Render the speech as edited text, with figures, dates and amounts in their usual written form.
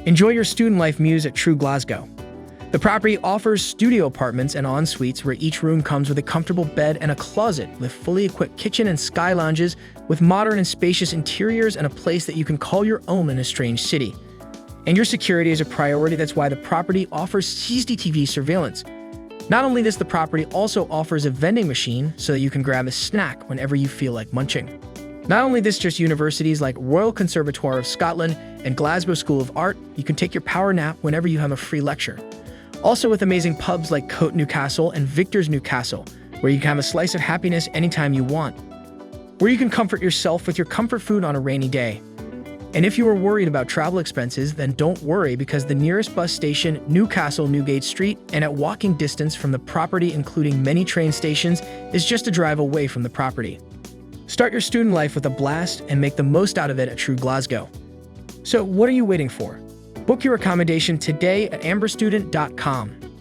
Enjoy your student life muse at True Glasgow. The property offers studio apartments and en-suites where each room comes with a comfortable bed and a closet with fully equipped kitchen and sky lounges with modern and spacious interiors and a place that you can call your own in a strange city. And your security is a priority. That's why the property offers CCTV surveillance. Not only this, the property also offers a vending machine so that you can grab a snack whenever you feel like munching. Not only this, just universities like Royal Conservatoire of Scotland and Glasgow School of Art, you can take your power nap whenever you have a free lecture. Also with amazing pubs like Cote Newcastle and Victor's Newcastle, where you can have a slice of happiness anytime you want. Where you can comfort yourself with your comfort food on a rainy day. And if you are worried about travel expenses, then don't worry, because the nearest bus station, Newcastle Newgate Street, and at walking distance from the property including many train stations, is just a drive away from the property. Start your student life with a blast and make the most out of it at True Glasgow. So what are you waiting for? Book your accommodation today at amberstudent.com.